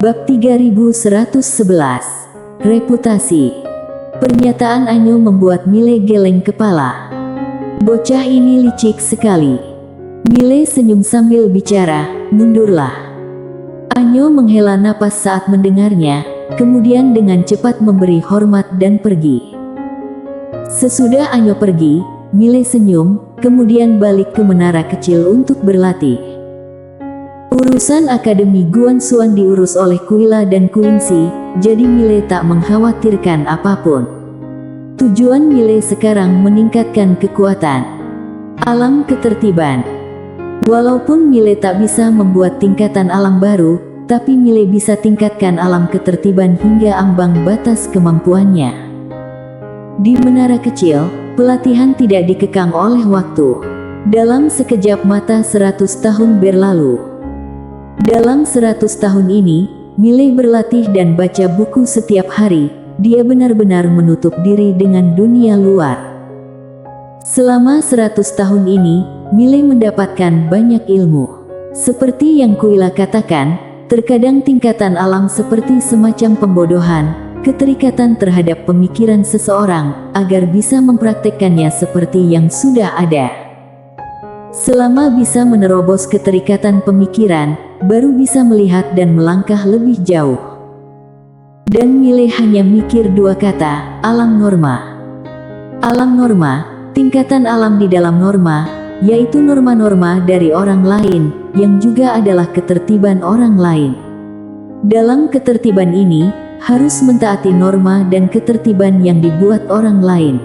Bab 3111. Reputasi. Pernyataan Anyo membuat Mile geleng kepala. Bocah ini licik sekali. Mile senyum sambil bicara, "Mundurlah." Anyo menghela napas saat mendengarnya, kemudian dengan cepat memberi hormat dan pergi. Sesudah Anyo pergi, Mile senyum, kemudian balik ke menara kecil untuk berlatih. Urusan Akademi Guanxuan diurus oleh Kuila dan Quincy, jadi Mile tak mengkhawatirkan apapun. Tujuan Mile sekarang meningkatkan kekuatan alam ketertiban. Walaupun Mile tak bisa membuat tingkatan alam baru, tapi Mile bisa tingkatkan alam ketertiban hingga ambang batas kemampuannya. Di menara kecil, pelatihan tidak dikekang oleh waktu. Dalam sekejap mata 100 tahun berlalu. Dalam 100 tahun ini, Mile berlatih dan baca buku setiap hari. Dia benar-benar menutup diri dengan dunia luar. Selama 100 tahun ini, Mile mendapatkan banyak ilmu. Seperti yang Kuila katakan, terkadang tingkatan alam seperti semacam pembodohan, keterikatan terhadap pemikiran seseorang, agar bisa mempraktekkannya seperti yang sudah ada. Selama bisa menerobos keterikatan pemikiran, baru bisa melihat dan melangkah lebih jauh. Dan Mile hanya mikir dua kata, alam norma. Alam norma, tingkatan alam di dalam norma, yaitu norma-norma dari orang lain, yang juga adalah ketertiban orang lain. Dalam ketertiban ini, harus mentaati norma dan ketertiban yang dibuat orang lain.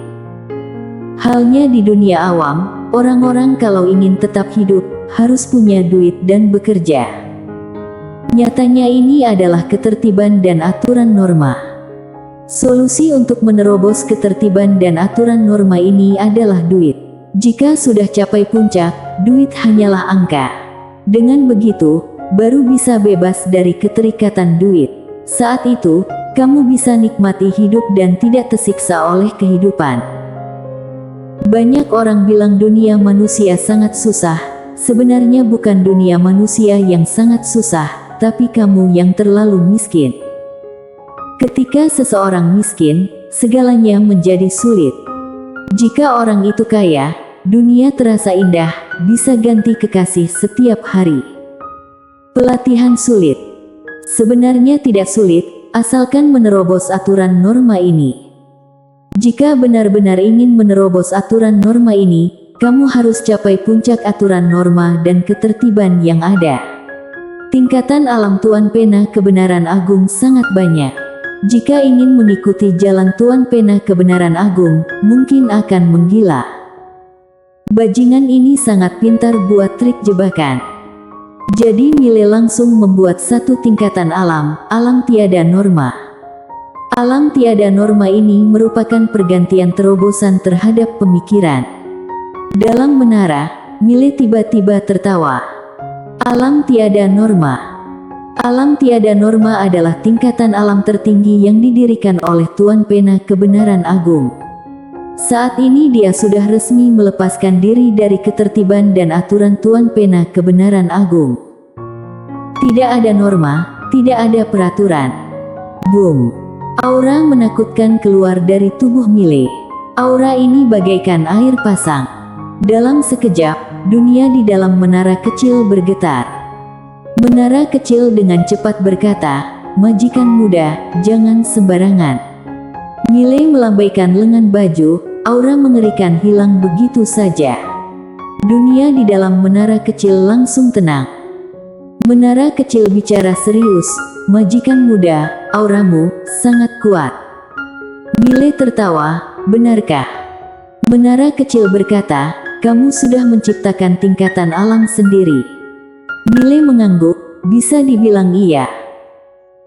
Halnya di dunia awam, orang-orang kalau ingin tetap hidup, harus punya duit dan bekerja. Nyatanya ini adalah ketertiban dan aturan norma. Solusi untuk menerobos ketertiban dan aturan norma ini adalah duit. Jika sudah capai puncak, duit hanyalah angka. Dengan begitu, baru bisa bebas dari keterikatan duit. Saat itu, kamu bisa nikmati hidup dan tidak tersiksa oleh kehidupan. Banyak orang bilang dunia manusia sangat susah. Sebenarnya bukan dunia manusia yang sangat susah, tapi kamu yang terlalu miskin. Ketika seseorang miskin, segalanya menjadi sulit. Jika orang itu kaya, dunia terasa indah, bisa ganti kekasih setiap hari. Pelatihan sulit. Sebenarnya tidak sulit, asalkan menerobos aturan norma ini. Jika benar-benar ingin menerobos aturan norma ini, kamu harus capai puncak aturan norma dan ketertiban yang ada. Tingkatan alam Tuan Pena Kebenaran Agung sangat banyak. Jika ingin mengikuti jalan Tuan Pena Kebenaran Agung, mungkin akan menggila. Bajingan ini sangat pintar buat trik jebakan. Jadi Mile langsung membuat satu tingkatan alam tiada norma. Alam tiada norma ini merupakan pergantian terobosan terhadap pemikiran. Dalam menara, Mile tiba-tiba tertawa. Alam tiada norma. Alam tiada norma adalah tingkatan alam tertinggi yang didirikan oleh Tuan Pena Kebenaran Agung. Saat ini dia sudah resmi melepaskan diri dari ketertiban dan aturan Tuan Pena Kebenaran Agung. Tidak ada norma, tidak ada peraturan. Boom! Aura menakutkan keluar dari tubuh Mile. Aura ini bagaikan air pasang. Dalam sekejap, dunia di dalam menara kecil bergetar. Menara kecil dengan cepat berkata, "Majikan muda, jangan sembarangan." Mile melambaikan lengan baju, aura mengerikan hilang begitu saja. Dunia di dalam menara kecil langsung tenang. Menara kecil bicara serius, "Majikan muda, auramu sangat kuat." Mile tertawa, "Benarkah?" Menara kecil berkata, "Kamu sudah menciptakan tingkatan alam sendiri." Mile mengangguk, "Bisa dibilang iya."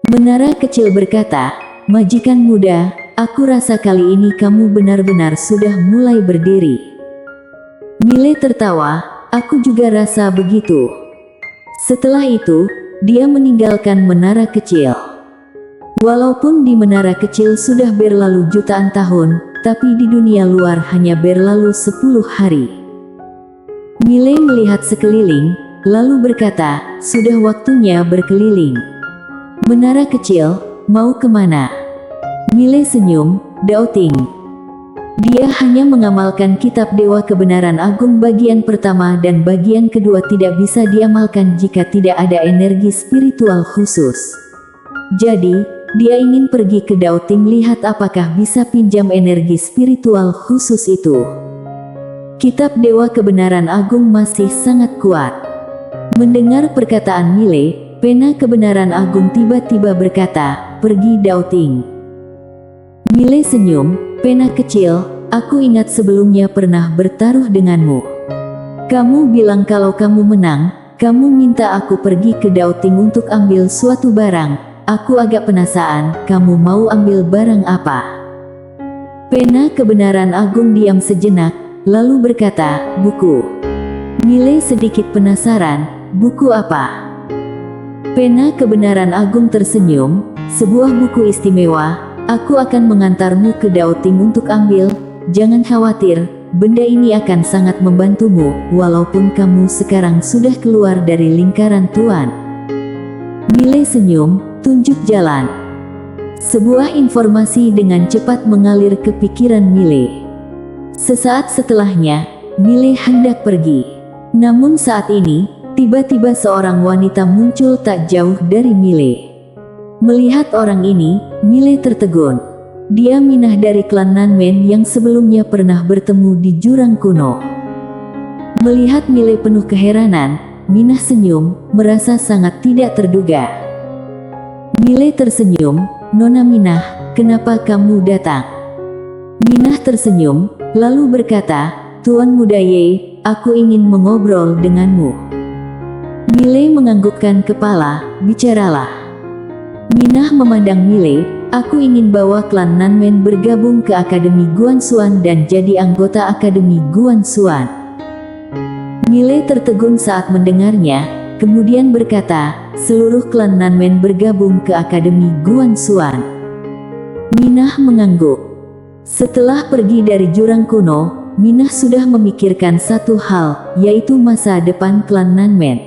Menara kecil berkata, "Majikan muda, aku rasa kali ini kamu benar-benar sudah mulai berdiri." Mile tertawa, "Aku juga rasa begitu." Setelah itu, dia meninggalkan menara kecil. Walaupun di menara kecil sudah berlalu jutaan tahun, tapi di dunia luar hanya berlalu 10 hari. Mile melihat sekeliling, lalu berkata, "Sudah waktunya berkeliling." Menara kecil, mau kemana? Mile senyum, Daoting. Dia hanya mengamalkan kitab Dewa Kebenaran Agung bagian pertama dan bagian kedua tidak bisa diamalkan jika tidak ada energi spiritual khusus. Jadi, dia ingin pergi ke Daoting lihat apakah bisa pinjam energi spiritual khusus itu. Kitab Dewa Kebenaran Agung masih sangat kuat. Mendengar perkataan Mile, pena kebenaran agung tiba-tiba berkata, pergi Daoting. Mile senyum, pena kecil, aku ingat sebelumnya pernah bertaruh denganmu. Kamu bilang kalau kamu menang, kamu minta aku pergi ke Daoting untuk ambil suatu barang. Aku agak penasaran, kamu mau ambil barang apa? Pena kebenaran agung diam sejenak, lalu berkata, buku. Mile sedikit penasaran, buku apa? Pena kebenaran agung tersenyum, sebuah buku istimewa. Aku akan mengantarmu ke Daoting untuk ambil. Jangan khawatir, benda ini akan sangat membantumu, walaupun kamu sekarang sudah keluar dari lingkaran Tuan. Mile senyum, tunjuk jalan. Sebuah informasi dengan cepat mengalir ke pikiran Mile. Sesaat setelahnya, Mile hendak pergi. Namun saat ini, tiba-tiba seorang wanita muncul tak jauh dari Mile. Melihat orang ini, Mile tertegun. Dia Minah dari klan Nanmen yang sebelumnya pernah bertemu di jurang kuno. Melihat Mile penuh keheranan, Minah senyum, merasa sangat tidak terduga. Mile tersenyum, Nona Minah, kenapa kamu datang? Minah tersenyum, lalu berkata, Tuan Muda Ye, aku ingin mengobrol denganmu. Mile menganggukkan kepala, bicaralah. Minah memandang Mile, aku ingin bawa klan Nanmen bergabung ke Akademi Guanxuan dan jadi anggota Akademi Guanxuan. Mile tertegun saat mendengarnya, kemudian berkata, seluruh klan Nanmen bergabung ke Akademi Guanxuan. Minah mengangguk. Setelah pergi dari jurang kuno, Minah sudah memikirkan satu hal, yaitu masa depan klan Nanmen.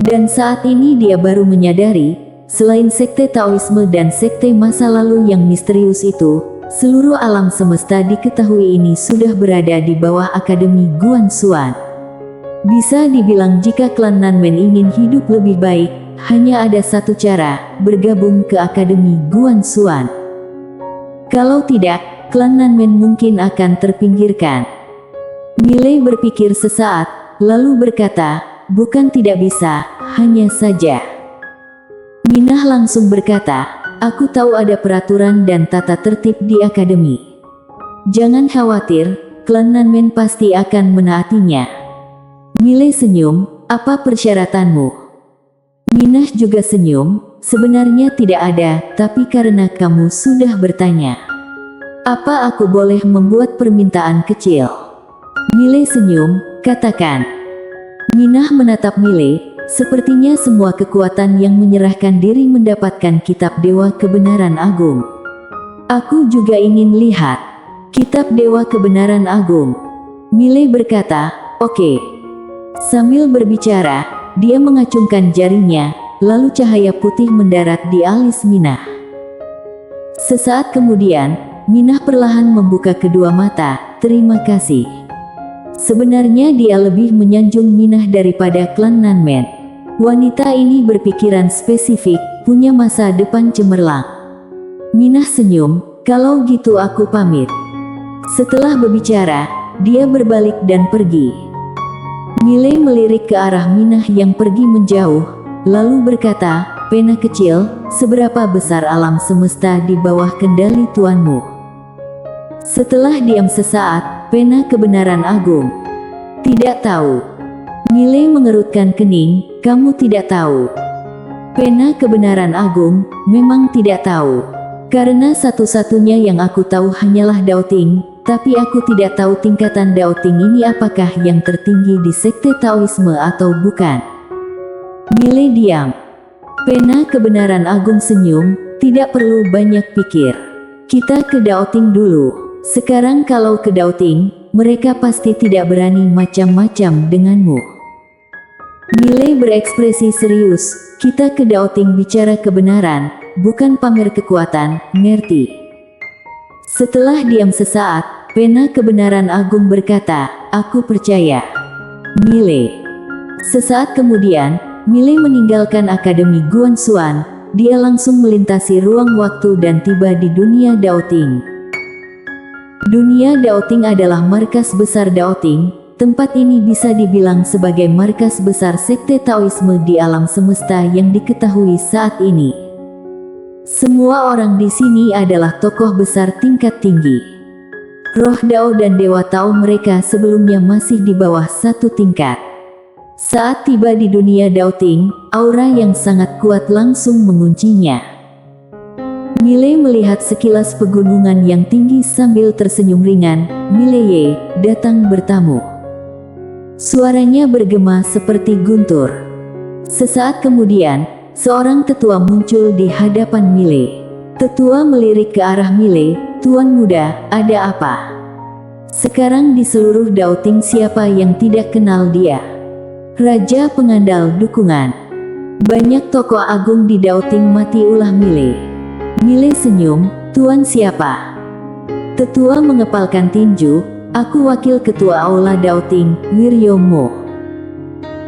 Dan saat ini dia baru menyadari, selain sekte Taoisme dan sekte masa lalu yang misterius itu, seluruh alam semesta diketahui ini sudah berada di bawah Akademi Guanxuan. Bisa dibilang jika klan Nanmen ingin hidup lebih baik, hanya ada satu cara, bergabung ke Akademi Guanxuan. Kalau tidak, klan Nanmen mungkin akan terpinggirkan. Mile berpikir sesaat, lalu berkata, bukan tidak bisa, hanya saja. Minah langsung berkata, aku tahu ada peraturan dan tata tertib di akademi. Jangan khawatir, klan Nanmen pasti akan menaatinya. Mile senyum, apa persyaratanmu? Minah juga senyum, sebenarnya tidak ada, tapi karena kamu sudah bertanya. Apa aku boleh membuat permintaan kecil? Mile senyum, katakan. Minah menatap Mile. Sepertinya semua kekuatan yang menyerahkan diri mendapatkan kitab Dewa Kebenaran Agung. Aku juga ingin lihat kitab Dewa Kebenaran Agung. Mile berkata, oke. Sambil berbicara, dia mengacungkan jarinya, lalu cahaya putih mendarat di alis Minah. Sesaat kemudian, Minah perlahan membuka kedua mata, terima kasih. Sebenarnya dia lebih menyanjung Minah daripada klan Nanmen. Wanita ini berpikiran spesifik, punya masa depan cemerlang. Minah senyum, kalau gitu aku pamit. Setelah berbicara, dia berbalik dan pergi. Mile melirik ke arah Minah yang pergi menjauh, lalu berkata, pena kecil, seberapa besar alam semesta di bawah kendali tuanmu? Setelah diam sesaat, pena kebenaran agung. Tidak tahu. Mile mengerutkan kening, kamu tidak tahu. Pena kebenaran agung, memang tidak tahu. Karena satu-satunya yang aku tahu hanyalah Daoting, tapi aku tidak tahu tingkatan Daoting ini apakah yang tertinggi di sekte Taoisme atau bukan. Mile diam. Pena kebenaran agung senyum, tidak perlu banyak pikir. Kita ke Daoting dulu. Sekarang kalau ke Daoting, mereka pasti tidak berani macam-macam denganmu. Mile berekspresi serius, kita ke Daoting bicara kebenaran, bukan pamer kekuatan, ngerti? Setelah diam sesaat, pena kebenaran agung berkata, aku percaya. Mile. Sesaat kemudian, Mile meninggalkan Akademi Guanxuan, dia langsung melintasi ruang waktu dan tiba di dunia Daoting. Dunia Daoting adalah markas besar Daoting. Tempat ini bisa dibilang sebagai markas besar sekte Taoisme di alam semesta yang diketahui saat ini. Semua orang di sini adalah tokoh besar tingkat tinggi. Roh Dao dan Dewa Tao mereka sebelumnya masih di bawah satu tingkat. Saat tiba di dunia Daoting, aura yang sangat kuat langsung menguncinya. Mile melihat sekilas pegunungan yang tinggi sambil tersenyum ringan. Mileye, datang bertamu. Suaranya bergema seperti guntur. Sesaat kemudian, seorang tetua muncul di hadapan Mile. Tetua melirik ke arah Mile, Tuan muda, ada apa? Sekarang di seluruh Daoting siapa yang tidak kenal dia? Raja pengandal dukungan. Banyak tokoh agung di Daoting mati ulah Mile. Mile senyum, Tuan siapa? Tetua mengepalkan tinju. Aku wakil ketua Aula Daoting, Wiryo Mo.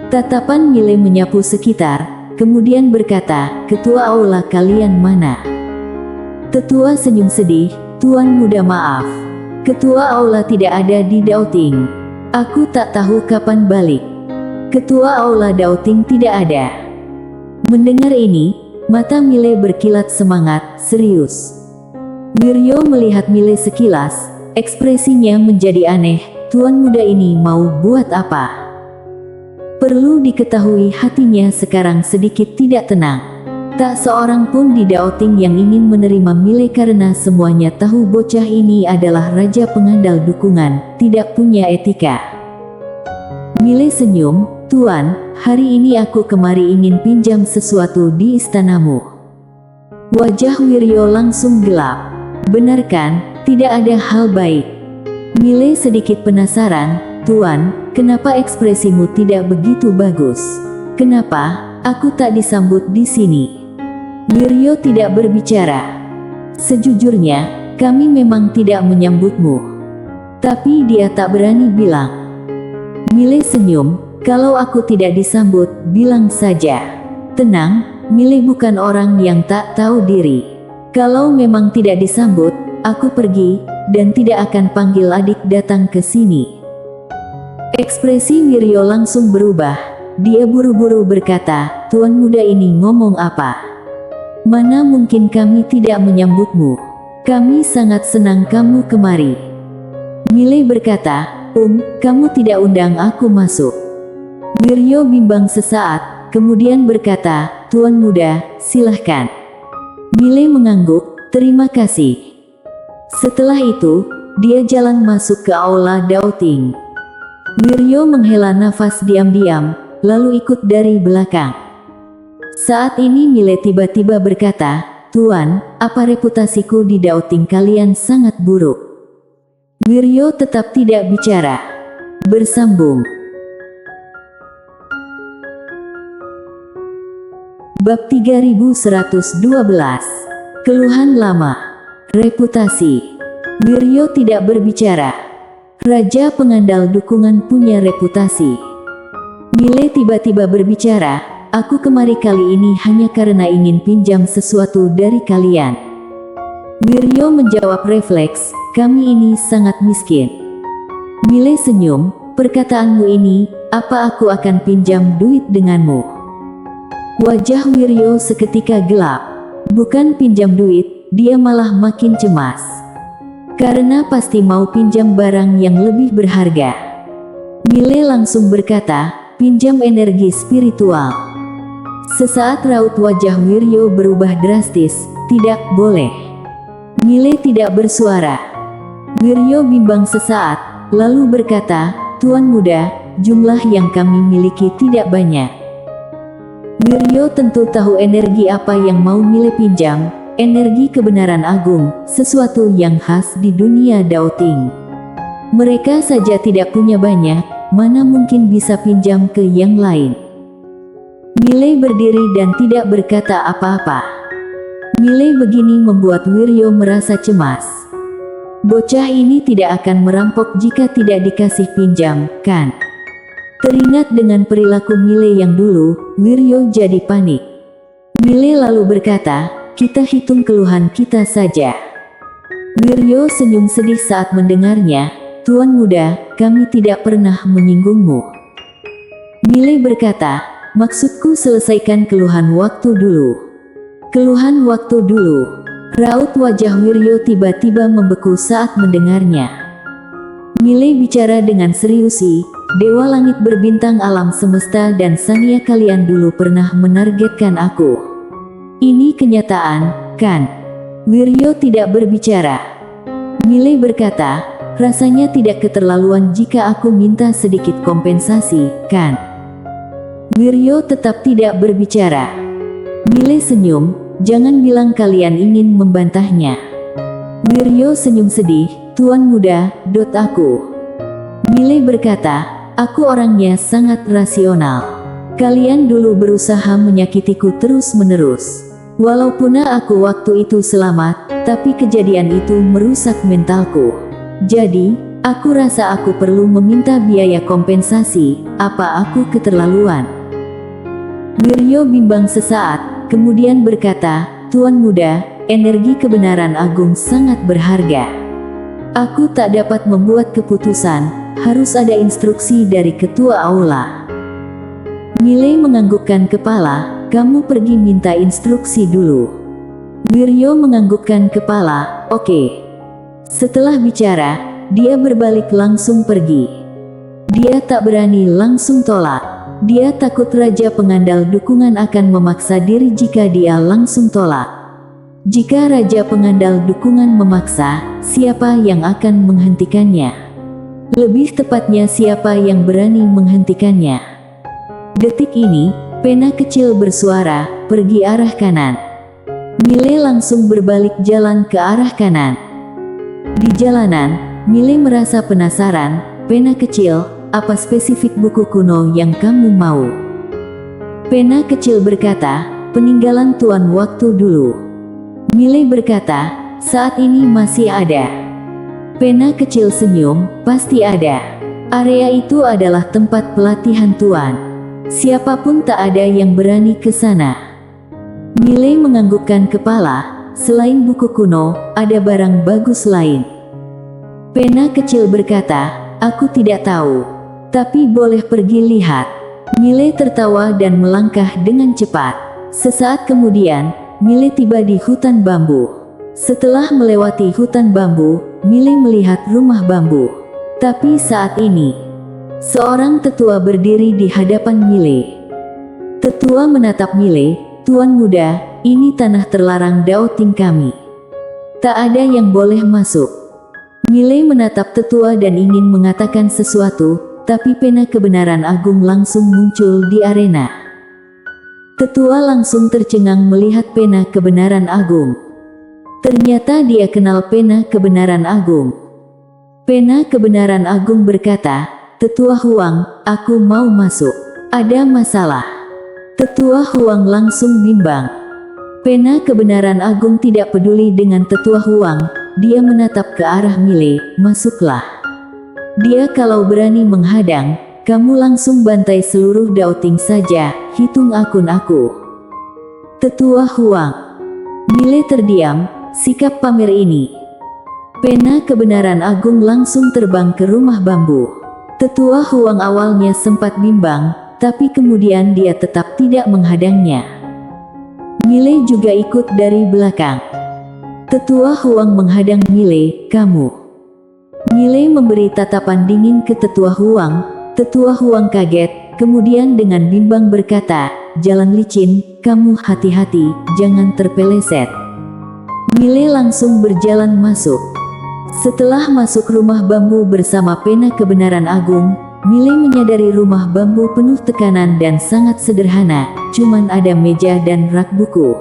Tatapan Mile menyapu sekitar, kemudian berkata, ketua Aula kalian mana? Tetua senyum sedih, Tuan muda maaf. Ketua Aula tidak ada di Daoting. Aku tak tahu kapan balik. Ketua Aula Daoting tidak ada. Mendengar ini, mata Mile berkilat semangat, serius. Wiryo melihat Mile sekilas. Ekspresinya menjadi aneh, tuan muda ini mau buat apa? Perlu diketahui hatinya sekarang sedikit tidak tenang. Tak seorang pun di Daoting yang ingin menerima Mile karena semuanya tahu bocah ini adalah raja pengandal dukungan, tidak punya etika. Mile senyum, Tuan, hari ini aku kemari ingin pinjam sesuatu di istanamu. Wajah Wiryo langsung gelap. Benar kan? Tidak ada hal baik. Mile sedikit penasaran, Tuan, kenapa ekspresimu tidak begitu bagus? Kenapa aku tak disambut di sini? Wiryo tidak berbicara. Sejujurnya, kami memang tidak menyambutmu. Tapi dia tak berani bilang. Mile senyum, kalau aku tidak disambut, bilang saja. Tenang, Mile bukan orang yang tak tahu diri. Kalau memang tidak disambut, aku pergi, dan tidak akan panggil adik datang ke sini. Ekspresi Wiryo langsung berubah. Dia buru-buru berkata, Tuan muda ini ngomong apa? Mana mungkin kami tidak menyambutmu? Kami sangat senang kamu kemari. Mile berkata, kamu tidak undang aku masuk. Wiryo bimbang sesaat, kemudian berkata, Tuan muda, silahkan. Mile mengangguk, terima kasih. Setelah itu, dia jalan masuk ke Aula Daoting. Wiryo menghela nafas diam-diam, lalu ikut dari belakang. Saat ini Mile tiba-tiba berkata, Tuan, apa reputasiku di Daoting kalian sangat buruk? Wiryo tetap tidak bicara. Bersambung. Bab 3112. Keluhan lama. Reputasi. Wiryo tidak berbicara. Raja pengandal dukungan punya reputasi. Mile tiba-tiba berbicara, aku kemari kali ini hanya karena ingin pinjam sesuatu dari kalian. Wiryo menjawab refleks, kami ini sangat miskin. Mile senyum, perkataanmu ini, apa aku akan pinjam duit denganmu? Wajah Wiryo seketika gelap. Bukan pinjam duit, dia malah makin cemas. Karena pasti mau pinjam barang yang lebih berharga. Mile langsung berkata, pinjam energi spiritual. Sesaat raut wajah Wiryo berubah drastis, tidak boleh. Mile tidak bersuara. Wiryo bimbang sesaat, lalu berkata, Tuan muda, jumlah yang kami miliki tidak banyak. Wiryo tentu tahu energi apa yang mau Mile pinjam. Energi kebenaran agung, sesuatu yang khas di dunia Daoting. Mereka saja tidak punya banyak, mana mungkin bisa pinjam ke yang lain. Mile berdiri dan tidak berkata apa-apa. Mile begini membuat Wiryo merasa cemas. Bocah ini tidak akan merampok jika tidak dikasih pinjam, kan? Teringat dengan perilaku Mile yang dulu, Wiryo jadi panik. Mile lalu berkata, "Kita hitung keluhan kita saja." Wiryo senyum sedih saat mendengarnya. "Tuan muda, kami tidak pernah menyinggungmu." Mile berkata, "Maksudku selesaikan keluhan waktu dulu." "Keluhan waktu dulu." Raut wajah Wiryo tiba-tiba membeku saat mendengarnya. Mile bicara dengan serius, "Dewa langit berbintang alam semesta dan Sania, kalian dulu pernah menargetkan aku. Ini kenyataan, kan?" Wiryo tidak berbicara. Mile berkata, "Rasanya tidak keterlaluan jika aku minta sedikit kompensasi, kan?" Wiryo tetap tidak berbicara. Mile senyum, "Jangan bilang kalian ingin membantahnya." Wiryo senyum sedih, "Tuan muda, aku." Mile berkata, "Aku orangnya sangat rasional. Kalian dulu berusaha menyakitiku terus-menerus. Walaupun aku waktu itu selamat, tapi kejadian itu merusak mentalku. Jadi, aku rasa aku perlu meminta biaya kompensasi. Apa aku keterlaluan?" Wiryo bimbang sesaat, kemudian berkata, "Tuan muda, energi kebenaran agung sangat berharga. Aku tak dapat membuat keputusan, harus ada instruksi dari ketua aula." Mile menganggukkan kepala, "Kamu pergi minta instruksi dulu." Wiryo menganggukkan kepala, "Oke." Setelah bicara, dia berbalik langsung pergi. Dia tak berani langsung tolak. Dia takut Raja Pengandal Dukungan akan memaksa diri jika dia langsung tolak. Jika Raja Pengandal Dukungan memaksa, siapa yang akan menghentikannya? Lebih tepatnya, siapa yang berani menghentikannya? Detik ini, pena kecil bersuara, "Pergi arah kanan." Mile langsung berbalik jalan ke arah kanan. Di jalanan, Mile merasa penasaran. "Pena kecil, apa spesifik buku kuno yang kamu mau?" Pena kecil berkata, "Peninggalan Tuan waktu dulu." Mile berkata, "Saat ini masih ada." Pena kecil senyum, "Pasti ada. Area itu adalah tempat pelatihan Tuan. Siapapun tak ada yang berani ke sana." Mile menganggukkan kepala, "Selain buku kuno, ada barang bagus lain." Pena kecil berkata, "Aku tidak tahu. Tapi boleh pergi lihat." Mile tertawa dan melangkah dengan cepat. Sesaat kemudian, Mile tiba di hutan bambu. Setelah melewati hutan bambu, Mile melihat rumah bambu. Tapi saat ini, seorang tetua berdiri di hadapan Mile. Tetua menatap Mile, "Tuan muda, ini tanah terlarang Daoting kami. Tak ada yang boleh masuk." Mile menatap tetua dan ingin mengatakan sesuatu, tapi pena kebenaran agung langsung muncul di arena. Tetua langsung tercengang melihat pena kebenaran agung. Ternyata dia kenal pena kebenaran agung. Pena kebenaran agung berkata, "Tetua Huang, aku mau masuk. Ada masalah." Tetua Huang langsung bimbang. Pena kebenaran agung tidak peduli dengan Tetua Huang. Dia menatap ke arah Mile, "Masuklah. Dia kalau berani menghadang, kamu langsung bantai seluruh Daoting saja, hitung akun aku." Tetua Huang. Mile terdiam, sikap pamer ini. Pena kebenaran agung langsung terbang ke rumah bambu. Tetua Huang awalnya sempat bimbang, tapi kemudian dia tetap tidak menghadangnya. Mile juga ikut dari belakang. Tetua Huang menghadang Mile, "Kamu." Mile memberi tatapan dingin ke Tetua Huang. Tetua Huang kaget, kemudian dengan bimbang berkata, "Jalan licin, kamu hati-hati, jangan terpeleset." Mile langsung berjalan masuk. Setelah masuk rumah bambu bersama pena kebenaran agung, Mile menyadari rumah bambu penuh tekanan dan sangat sederhana, cuman ada meja dan rak buku.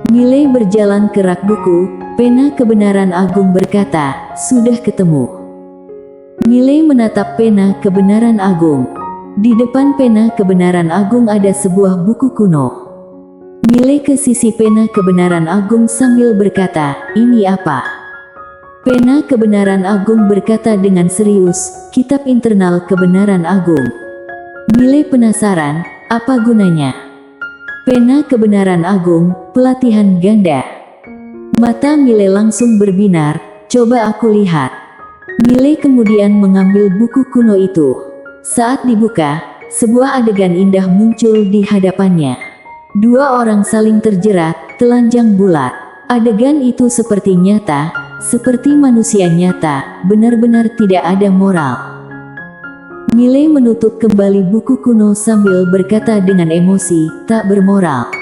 Mile berjalan ke rak buku, pena kebenaran agung berkata, "Sudah ketemu." Mile menatap pena kebenaran agung. Di depan pena kebenaran agung ada sebuah buku kuno. Mile ke sisi pena kebenaran agung sambil berkata, "Ini apa?" Pena kebenaran agung berkata dengan serius, "Kitab internal kebenaran agung." Mile penasaran, apa gunanya? Pena kebenaran agung, pelatihan ganda. Mata Mile langsung berbinar, "Coba aku lihat." Mile kemudian mengambil buku kuno itu. Saat dibuka, sebuah adegan indah muncul di hadapannya. Dua orang saling terjerat, telanjang bulat. Adegan itu seperti nyata, seperti manusia nyata, benar-benar tidak ada moral. Mile menutup kembali buku kuno sambil berkata dengan emosi, "Tak bermoral.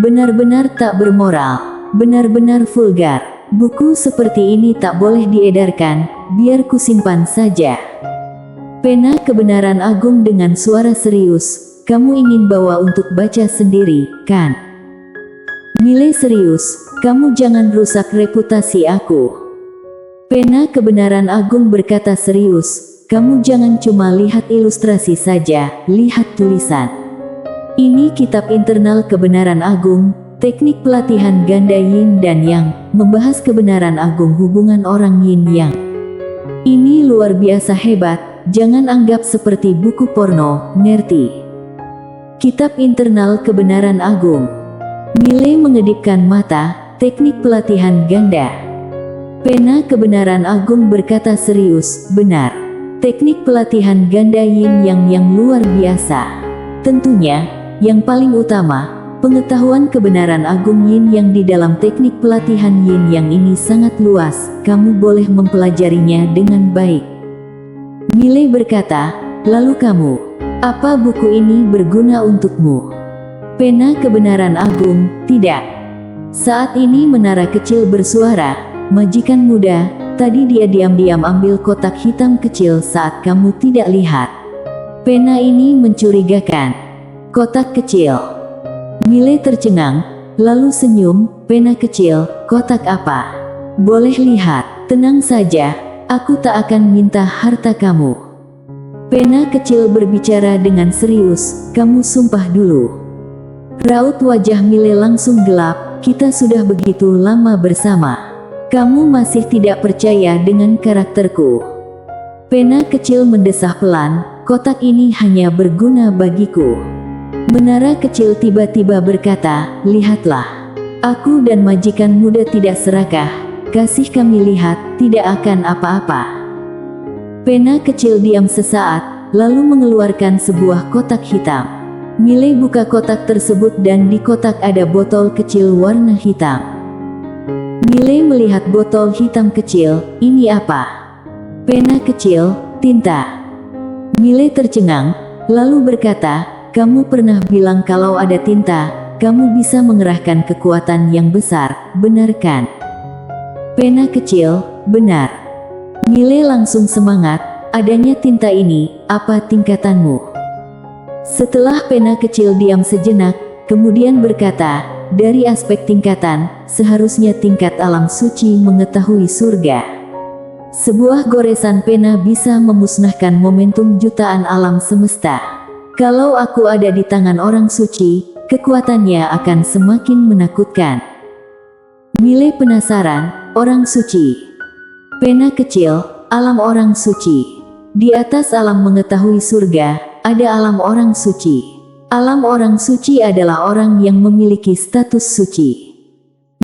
Benar-benar tak bermoral. Benar-benar vulgar. Buku seperti ini tak boleh diedarkan, biar kusimpan saja." Pena kebenaran agung dengan suara serius, "Kamu ingin bawa untuk baca sendiri, kan?" Mile serius, "Kamu jangan rusak reputasi aku." Pena kebenaran agung berkata serius, "Kamu jangan cuma lihat ilustrasi saja, lihat tulisan. Ini kitab internal kebenaran agung, teknik pelatihan ganda yin dan yang, membahas kebenaran agung hubungan orang yin yang. Ini luar biasa hebat, jangan anggap seperti buku porno, ngerti? Kitab internal kebenaran agung." Mile mengedipkan mata, teknik pelatihan ganda. Pena kebenaran agung berkata serius, "Benar. Teknik pelatihan ganda yin yang luar biasa. Tentunya, yang paling utama, pengetahuan kebenaran agung yin yang di dalam teknik pelatihan yin yang ini sangat luas, kamu boleh mempelajarinya dengan baik." Mile berkata, "Lalu kamu, apa buku ini berguna untukmu?" Pena kebenaran agung, "Tidak." Saat ini menara kecil bersuara, "Majikan muda, tadi dia diam-diam ambil kotak hitam kecil saat kamu tidak lihat. Pena ini mencurigakan." Kotak kecil. Mile tercengang, lalu senyum, "Pena kecil, kotak apa? Boleh lihat." "Tenang saja, aku tak akan minta harta kamu." Pena kecil berbicara dengan serius, "Kamu sumpah dulu." Raut wajah Mile langsung gelap, "Kita sudah begitu lama bersama. Kamu masih tidak percaya dengan karakterku." Pena kecil mendesah pelan, "Kotak ini hanya berguna bagiku." Menara kecil tiba-tiba berkata, "Lihatlah. Aku dan majikan muda tidak serakah, kasih kami lihat, tidak akan apa-apa." Pena kecil diam sesaat, lalu mengeluarkan sebuah kotak hitam. Mile buka kotak tersebut dan di kotak ada botol kecil warna hitam. Mile melihat botol hitam kecil, "Ini apa?" "Pena kecil, tinta." Mile tercengang, lalu berkata, "Kamu pernah bilang kalau ada tinta, kamu bisa mengerahkan kekuatan yang besar, benar kan?" Pena kecil, "Benar." Mile langsung semangat, "Adanya tinta ini, apa tingkatanmu?" Setelah pena kecil diam sejenak, kemudian berkata, "Dari aspek tingkatan, seharusnya tingkat alam suci mengetahui surga. Sebuah goresan pena bisa memusnahkan momentum jutaan alam semesta. Kalau aku ada di tangan orang suci, kekuatannya akan semakin menakutkan." Mile penasaran, "Orang suci?" Pena kecil, "Alam orang suci. Di atas alam mengetahui surga, ada alam orang suci. Alam orang suci adalah orang yang memiliki status suci."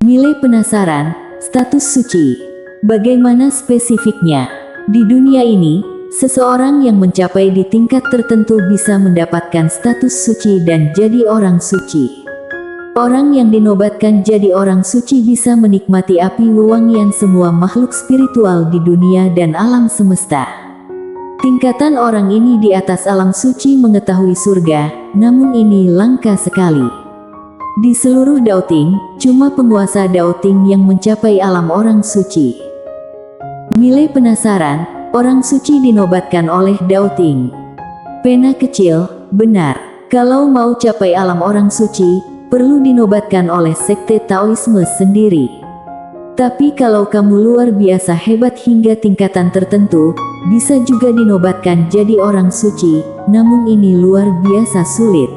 Mile penasaran, "Status suci? Bagaimana spesifiknya?" "Di dunia ini, seseorang yang mencapai di tingkat tertentu bisa mendapatkan status suci dan jadi orang suci. Orang yang dinobatkan jadi orang suci bisa menikmati api wewangian semua makhluk spiritual di dunia dan alam semesta. Tingkatan orang ini di atas alam suci mengetahui surga, namun ini langka sekali. Di seluruh Daoting, cuma penguasa Daoting yang mencapai alam orang suci." Mile penasaran, "Orang suci dinobatkan oleh Daoting?" Pena kecil, "Benar. Kalau mau capai alam orang suci, perlu dinobatkan oleh sekte Taoisme sendiri. Tapi kalau kamu luar biasa hebat hingga tingkatan tertentu, bisa juga dinobatkan jadi orang suci, namun ini luar biasa sulit.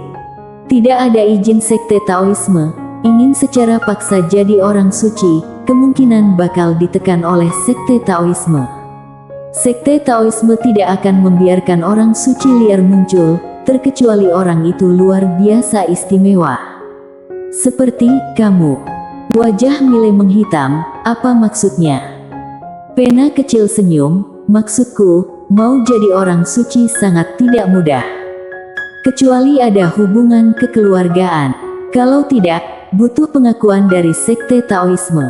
Tidak ada izin sekte Taoisme, ingin secara paksa jadi orang suci, kemungkinan bakal ditekan oleh sekte Taoisme. Sekte Taoisme tidak akan membiarkan orang suci liar muncul, terkecuali orang itu luar biasa istimewa. Seperti kamu. Wajah Mile menghitam, apa maksudnya? Pena kecil senyum, maksudku, mau jadi orang suci sangat tidak mudah. Kecuali ada hubungan kekeluargaan. Kalau tidak, butuh pengakuan dari sekte Taoisme.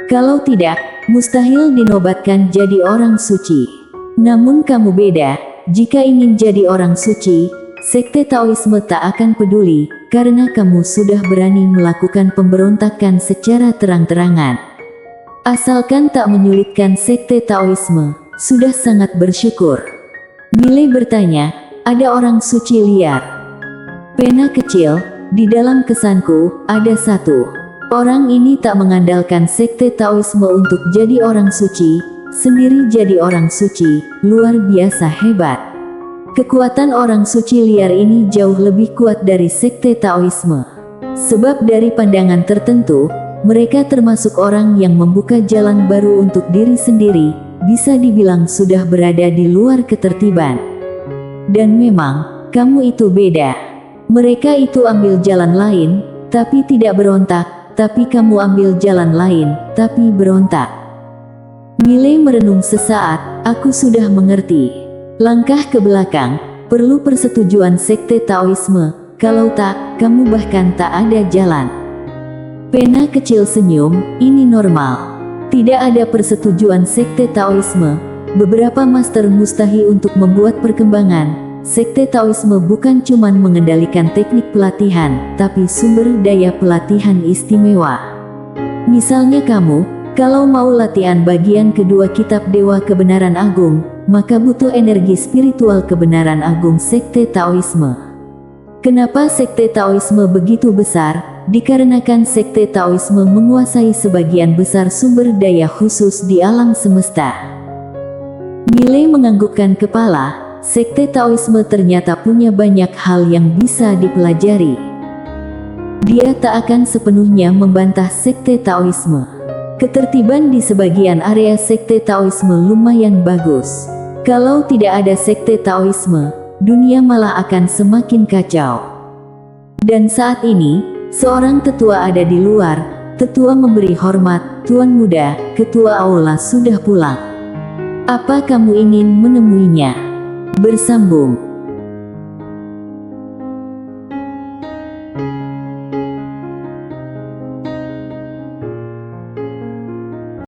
Kalau tidak, mustahil dinobatkan jadi orang suci. Namun kamu beda, jika ingin jadi orang suci, sekte Taoisme tak akan peduli, karena kamu sudah berani melakukan pemberontakan secara terang-terangan. Asalkan tak menyulitkan sekte Taoisme, sudah sangat bersyukur. Mile bertanya, ada orang suci liar. Pena kecil, di dalam kesanku, ada satu. Orang ini tak mengandalkan sekte Taoisme untuk jadi orang suci, sendiri jadi orang suci, luar biasa hebat. Kekuatan orang suci liar ini jauh lebih kuat dari sekte Taoisme. Sebab dari pandangan tertentu, mereka termasuk orang yang membuka jalan baru untuk diri sendiri, bisa dibilang sudah berada di luar ketertiban. Dan memang, kamu itu beda. Mereka itu ambil jalan lain, tapi tidak berontak, tapi kamu ambil jalan lain, tapi berontak. Mile merenung sesaat, aku sudah mengerti. Langkah ke belakang, perlu persetujuan sekte Taoisme, kalau tak, kamu bahkan tak ada jalan. Pena kecil senyum, ini normal. Tidak ada persetujuan sekte Taoisme. Beberapa master mustahil untuk membuat perkembangan. Sekte Taoisme bukan cuma mengendalikan teknik pelatihan, tapi sumber daya pelatihan istimewa. Misalnya kamu, kalau mau latihan bagian kedua kitab Dewa Kebenaran Agung, maka butuh energi spiritual kebenaran agung sekte Taoisme. Kenapa sekte Taoisme begitu besar? Dikarenakan sekte Taoisme menguasai sebagian besar sumber daya khusus di alam semesta. Mile menganggukkan kepala, sekte Taoisme ternyata punya banyak hal yang bisa dipelajari. Dia tak akan sepenuhnya membantah sekte Taoisme. Ketertiban di sebagian area sekte Taoisme lumayan bagus. Kalau tidak ada sekte Taoisme, dunia malah akan semakin kacau. Dan saat ini, seorang tetua ada di luar, tetua memberi hormat, tuan muda, ketua aula sudah pulang. Apa kamu ingin menemuinya? Bersambung.